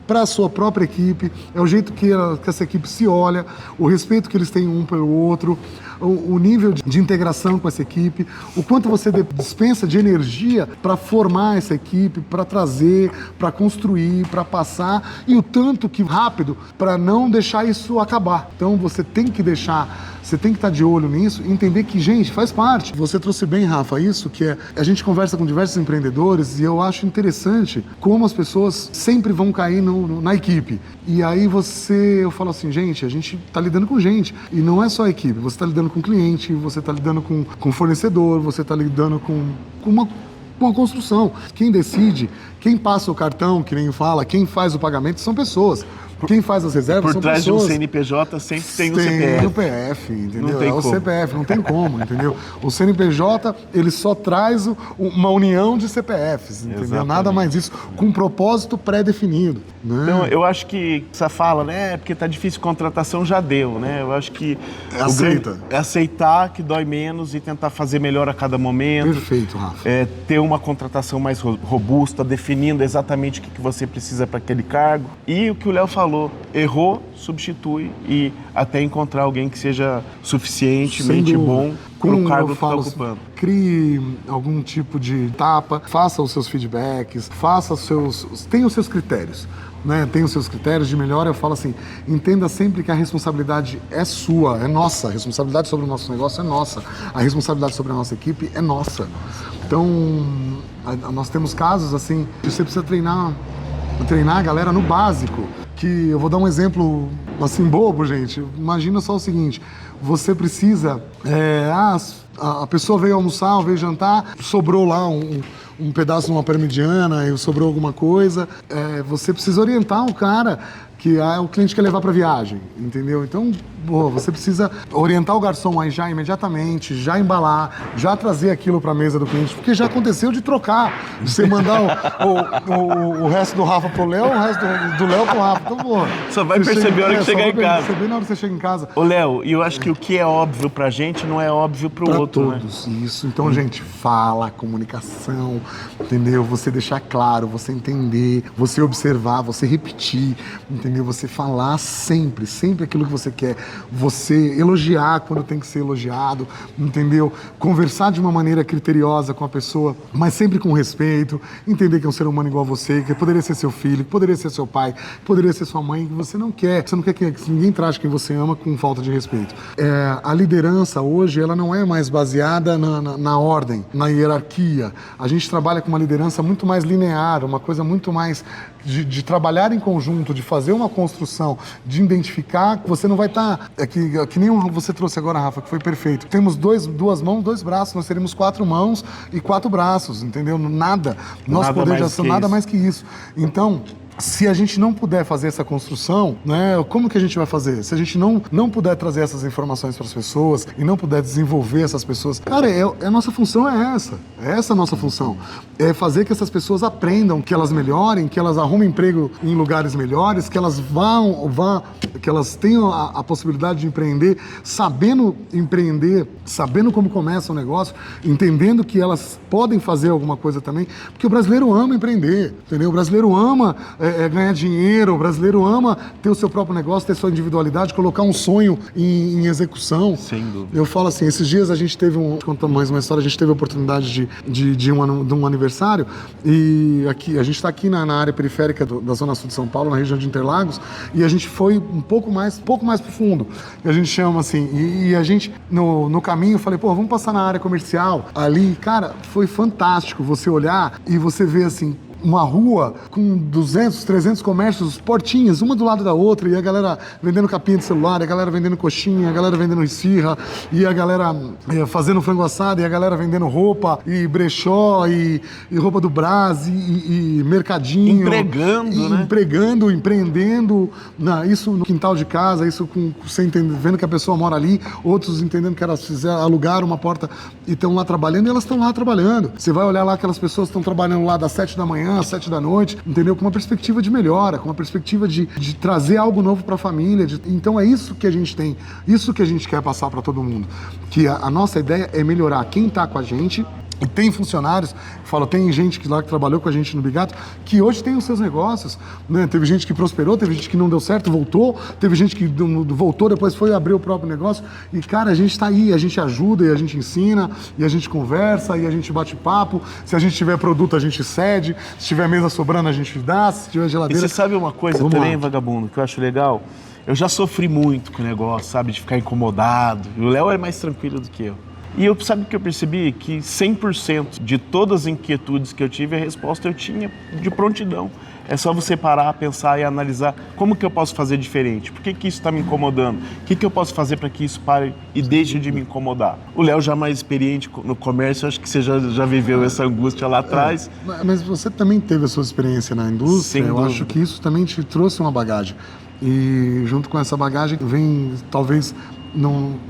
para a sua própria equipe, é o jeito que essa equipe se olha, o respeito que eles têm um pelo outro, o nível de integração com essa equipe, o quanto você dispensa de energia para formar essa equipe, para trazer, para construir, para passar, e o tanto que rápido para não deixar isso acabar. Então você tem que estar de olho nisso e entender que, gente, faz parte. Você trouxe bem, Rafa, isso que a gente conversa com diversos empreendedores e eu acho interessante como as pessoas sempre vão cair na equipe. E aí eu falo assim, gente, a gente está lidando com gente. E não é só a equipe, você está lidando com cliente, você está lidando com fornecedor, você está lidando com uma construção. Quem decide, quem passa o cartão, que nem fala, quem faz o pagamento são pessoas. Quem faz as reservas Por são trás pessoas... de um CNPJ sempre tem um Tem CPF. o PF, entendeu? Não tem é o como. CPF, não tem como, entendeu? O CNPJ, ele só traz uma união de CPFs, entendeu? Exatamente. Nada mais isso, com um propósito pré-definido, né? Então, eu acho que essa fala, né, porque tá difícil contratação, já deu, né? Eu acho que Aceita. É aceitar que dói menos e tentar fazer melhor a cada momento. Perfeito, Rafa. Ter uma contratação mais robusta, definindo exatamente o que você precisa para aquele cargo. E o que o Léo falou, errou, substitui e até encontrar alguém que seja suficientemente bom para o cargo que está ocupando. Crie algum tipo de etapa, faça os seus feedbacks, tenha os seus critérios. Né, tem os seus critérios de melhora. Eu falo assim, entenda sempre que a responsabilidade é sua, é nossa. A responsabilidade sobre o nosso negócio é nossa. A responsabilidade sobre a nossa equipe é nossa. Então, nós temos casos assim, que você precisa treinar a galera no básico. Que eu vou dar um exemplo assim bobo, gente. Imagina só o seguinte, você precisa... a pessoa veio almoçar, veio jantar, sobrou lá um pedaço de uma parmegiana e sobrou alguma coisa, você precisa orientar o cara que o cliente quer levar para viagem, entendeu? Então, você precisa orientar o garçom aí já imediatamente, já embalar, já trazer aquilo para a mesa do cliente, porque já aconteceu de trocar, de você mandar o resto do Rafa pro Léo, o resto do Léo pro Rafa. Então, só vai perceber a hora que chegar em casa. Perceber na hora que você chega em casa. Ô, Léo, e eu acho que o que é óbvio pra gente não é óbvio pro outro, todos, né? Isso. Então, gente, fala, comunicação, entendeu? Você deixar claro, você entender, você observar, você repetir, entendeu? Você falar sempre aquilo que você quer. Você elogiar quando tem que ser elogiado, entendeu? Conversar de uma maneira criteriosa com a pessoa, mas sempre com respeito. Entender que é um ser humano igual a você, que poderia ser seu filho, que poderia ser seu pai, que poderia ser sua mãe, que você não quer. Você não quer que ninguém trate quem você ama com falta de respeito. A liderança hoje, ela não é mais baseada na ordem, na hierarquia. A gente trabalha com uma liderança muito mais linear, uma coisa muito mais de trabalhar em conjunto, de fazer uma construção, de identificar que você não vai estar... que nem você trouxe agora, Rafa, que foi perfeito. Temos duas mãos, 2 braços, nós teremos 4 mãos e 4 braços, entendeu? Nada. Nosso poder de ação, nada mais que isso. Então... se a gente não puder fazer essa construção, né, como que a gente vai fazer? Se a gente não puder trazer essas informações para as pessoas e não puder desenvolver essas pessoas, cara, a nossa função é essa a nossa função. É fazer que essas pessoas aprendam, que elas melhorem, que elas arrumem emprego em lugares melhores, que elas que elas tenham a possibilidade de empreender, sabendo como começa o negócio, entendendo que elas podem fazer alguma coisa também, porque o brasileiro ama empreender, entendeu? O brasileiro ama ganhar dinheiro, o brasileiro ama ter o seu próprio negócio, ter sua individualidade, colocar um sonho em execução. Sem dúvida. Eu falo assim, esses dias a gente teve contar mais uma história, a gente teve a oportunidade de um aniversário, e aqui, a gente está aqui na área periférica da Zona Sul de São Paulo, na região de Interlagos, e a gente foi um pouco mais profundo, que a gente chama assim, e a gente, no caminho, eu falei, vamos passar na área comercial, ali, cara, foi fantástico você olhar e você ver assim, uma rua com 200, 300 comércios, portinhas, uma do lado da outra, e a galera vendendo capinha de celular, e a galera vendendo coxinha, a galera vendendo esfirra, e a galera fazendo frango assado, e a galera vendendo roupa, e brechó, e roupa do Brás, e mercadinho. Empregando, né? Empreendendo, isso no quintal de casa, isso com você vendo que a pessoa mora ali, outros entendendo que elas alugaram uma porta e estão lá trabalhando, e elas estão lá trabalhando. Você vai olhar lá, aquelas pessoas estão trabalhando lá das 7 da manhã, às 7 da noite, entendeu? Com uma perspectiva de melhora, com uma perspectiva de trazer algo novo para a família. Então é isso que a gente tem, isso que a gente quer passar para todo mundo. Que a nossa ideia é melhorar quem está com a gente. E tem funcionários, tem gente que trabalhou com a gente no Bigato, que hoje tem os seus negócios, né? Teve gente que prosperou, teve gente que não deu certo, voltou, teve gente que voltou, depois foi abrir o próprio negócio. E, cara, a gente tá aí, a gente ajuda, e a gente ensina, e a gente conversa, e a gente bate papo. Se a gente tiver produto, a gente cede. Se tiver mesa sobrando, a gente dá. Se tiver geladeira... E você sabe uma coisa também, vagabundo, que eu acho legal? Eu já sofri muito com o negócio, sabe? De ficar incomodado. E o Léo é mais tranquilo do que eu. E sabe o que eu percebi? Que 100% de todas as inquietudes que eu tive, a resposta eu tinha de prontidão. É só você parar, pensar e analisar como que eu posso fazer diferente. Por que isso está me incomodando? O que eu posso fazer para que isso pare e deixe de me incomodar? O Léo já mais experiente no comércio, acho que você já viveu essa angústia lá atrás. Mas você também teve a sua experiência na indústria. Eu acho que isso também te trouxe uma bagagem. E junto com essa bagagem vem, talvez,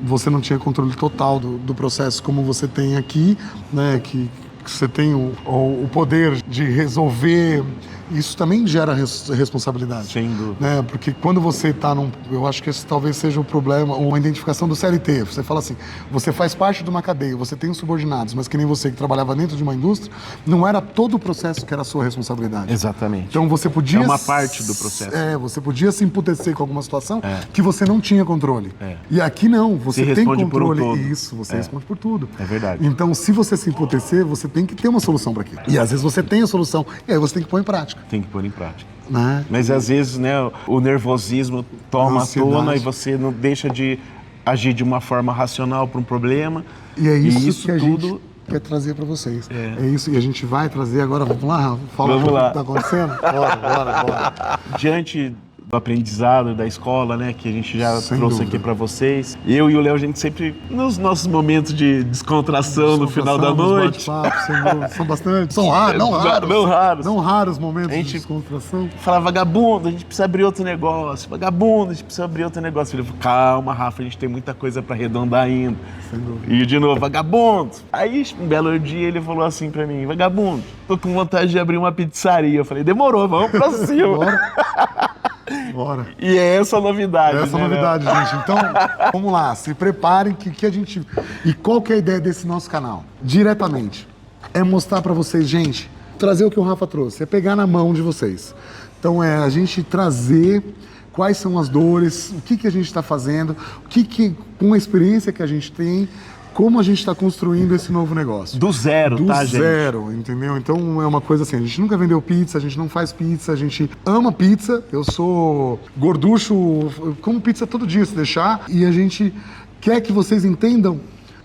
você não tinha controle total do processo como você tem aqui, né? Que você tem o poder de resolver. Isso também gera responsabilidade. Sem dúvida. Né? Porque quando você está eu acho que esse talvez seja o problema, uma identificação do CLT. Você fala assim, você faz parte de uma cadeia, você tem os subordinados, mas que nem você que trabalhava dentro de uma indústria, não era todo o processo que era a sua responsabilidade. Exatamente. Então você podia... É uma parte do processo. Você podia se emputecer com alguma situação que você não tinha controle. E aqui não, você tem responde controle. por um todo. Isso, você responde por tudo. É verdade. Então, se você se emputecer, você tem que ter uma solução para aquilo. E às vezes você tem a solução, e aí você tem que pôr em prática. Tem que pôr em prática. Né? Mas às vezes, né, o nervosismo toma a tona e Ansiedade. você não deixa de agir de uma forma racional para um problema. E é isso, que a tudo gente quer trazer para vocês. É isso, e a gente vai trazer agora. Vamos lá, Rafa? Fala Vamos o lá. que está acontecendo? Bora. Diante do aprendizado da escola, né, que a gente já Sem trouxe dúvida. aqui para vocês. Eu e o Léo, a gente sempre, nos nossos momentos de descontração no final da noite, São bastante. São raros, não raros. Não raros. Não raros momentos A gente- de descontração. fala, vagabundo, a gente precisa abrir outro negócio. Vagabundo, a gente precisa abrir outro negócio. Ele falou, calma, Rafa, a gente tem muita coisa para arredondar ainda. Sem dúvida. E de novo, vagabundo. Aí, um belo dia, ele falou assim pra mim, vagabundo, tô com vontade de abrir uma pizzaria. Eu falei, demorou, vamos pra cima. Bora. E é essa a novidade, Essa é a né, novidade, gente. Então, vamos lá, se preparem que a gente... E qual que é a ideia desse nosso canal? Diretamente. É mostrar pra vocês, gente, trazer o que o Rafa trouxe, é pegar na mão de vocês. Então, é a gente trazer quais são as dores, o que a gente está fazendo, com a experiência que a gente tem, como a gente está construindo esse novo negócio. Do zero, Do tá, gente? zero, entendeu? Então é uma coisa assim, a gente nunca vendeu pizza, a gente não faz pizza, a gente ama pizza, eu sou gorducho, eu como pizza todo dia se deixar, e a gente quer que vocês entendam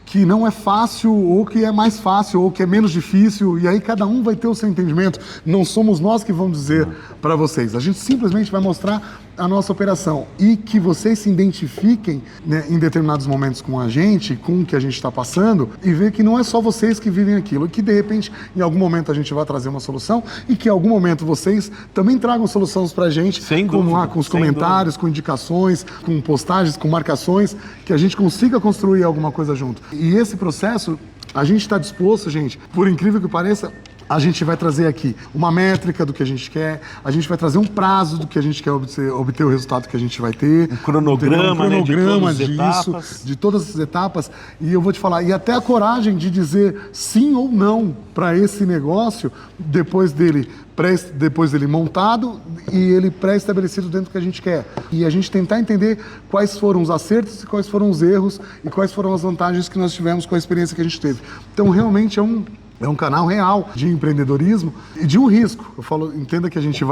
que não é fácil, ou que é mais fácil, ou que é menos difícil, e aí cada um vai ter o seu entendimento. Não somos nós que vamos dizer para vocês, a gente simplesmente vai mostrar a nossa operação e que vocês se identifiquem, né, em determinados momentos com a gente, com o que a gente está passando, e ver que não é só vocês que vivem aquilo, e que de repente em algum momento a gente vai trazer uma solução e que em algum momento vocês também tragam soluções para a gente, Sem como dúvida, lá com os sem comentários, com indicações, com postagens, com marcações, que a gente consiga construir alguma coisa junto. E esse processo, a gente está disposto, gente, por incrível que pareça, a gente vai trazer aqui uma métrica do que a gente quer, a gente vai trazer um prazo do que a gente quer obter o resultado que a gente vai ter. Um cronograma, né, de todas as disso, etapas. de todas as etapas. E eu vou te falar, e até a coragem de dizer sim ou não para esse negócio, depois dele montado e ele pré-estabelecido dentro do que a gente quer. E a gente tentar entender quais foram os acertos e quais foram os erros e quais foram as vantagens que nós tivemos com a experiência que a gente teve. Então, realmente é um canal real de empreendedorismo e de um risco. Eu falo, entenda que a gente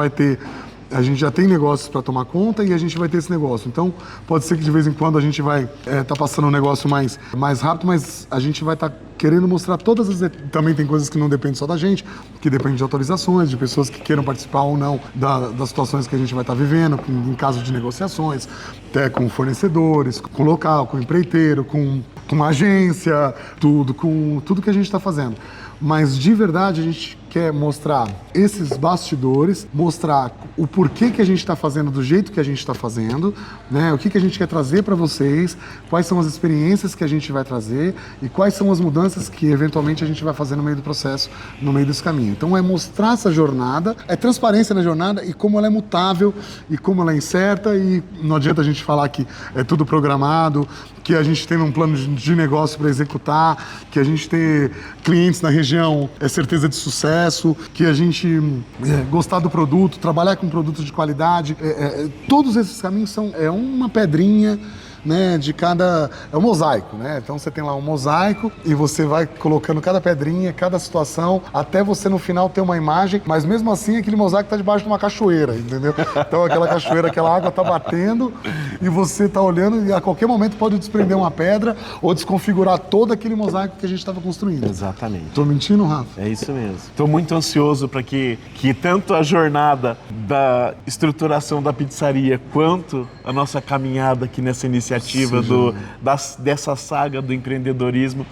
já tem negócios para tomar conta e a gente vai ter esse negócio. Então, pode ser que de vez em quando a gente vai estar passando um negócio mais rápido, mas a gente vai estar querendo mostrar todas as... Também tem coisas que não dependem só da gente, que dependem de autorizações, de pessoas que queiram participar ou não das situações que a gente vai estar vivendo, em caso de negociações, até com fornecedores, com local, com empreiteiro, com agência, com tudo que a gente está fazendo. Mas de verdade a gente quer mostrar esses bastidores, mostrar o porquê que a gente está fazendo do jeito que a gente está fazendo, né? O que a gente quer trazer para vocês, quais são as experiências que a gente vai trazer e quais são as mudanças que eventualmente a gente vai fazer no meio do processo, no meio desse caminho. Então é mostrar essa jornada, é transparência na jornada e como ela é mutável e como ela é incerta, e não adianta a gente falar que é tudo programado, que a gente tem um plano de negócio para executar, que a gente ter clientes na região é certeza de sucesso, que a gente gostar do produto, trabalhar com produtos de qualidade. Todos esses caminhos são uma pedrinha, né, de cada... É um mosaico, né? Então você tem lá um mosaico e você vai colocando cada pedrinha, cada situação, até você no final ter uma imagem, mas mesmo assim aquele mosaico está debaixo de uma cachoeira, entendeu? Então aquela cachoeira, aquela água está batendo e você está olhando e a qualquer momento pode desprender uma pedra ou desconfigurar todo aquele mosaico que a gente estava construindo. Exatamente. Tô mentindo, Rafa? É isso mesmo. Estou muito ansioso para que tanto a jornada da estruturação da pizzaria quanto a nossa caminhada aqui nessa iniciativa dessa saga do empreendedorismo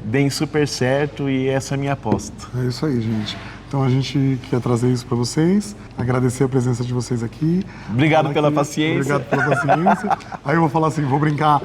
deem super certo, e essa é a minha aposta. É isso aí, gente. Então a gente quer trazer isso para vocês, agradecer a presença de vocês aqui. Obrigado Falar pela que- paciência. Obrigado pela paciência. Aí eu vou falar assim, vou brincar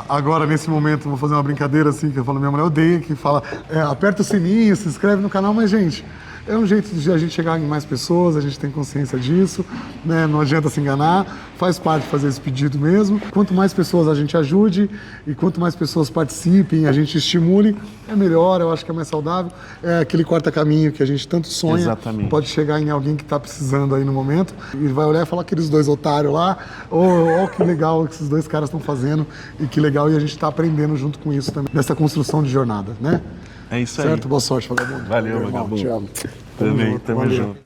agora nesse momento, vou fazer uma brincadeira assim, que eu falo, minha mulher odeia, que fala, aperta o sininho, se inscreve no canal, mas gente, é um jeito de a gente chegar em mais pessoas, a gente tem consciência disso, né? Não adianta se enganar, faz parte fazer esse pedido mesmo. Quanto mais pessoas a gente ajude e quanto mais pessoas participem, a gente estimule, é melhor, eu acho que é mais saudável. É aquele quarta caminho que a gente tanto sonha. Exatamente. Pode chegar em alguém que está precisando aí no momento e vai olhar e falar aqueles dois otários lá, oh, que legal que esses dois caras estão fazendo e que legal, e a gente está aprendendo junto com isso também, dessa construção de jornada, né? É isso aí. Certo? Boa sorte, vagabundo. Valeu, Meu irmão, vagabundo. te amo. Também, tamo Valeu. junto.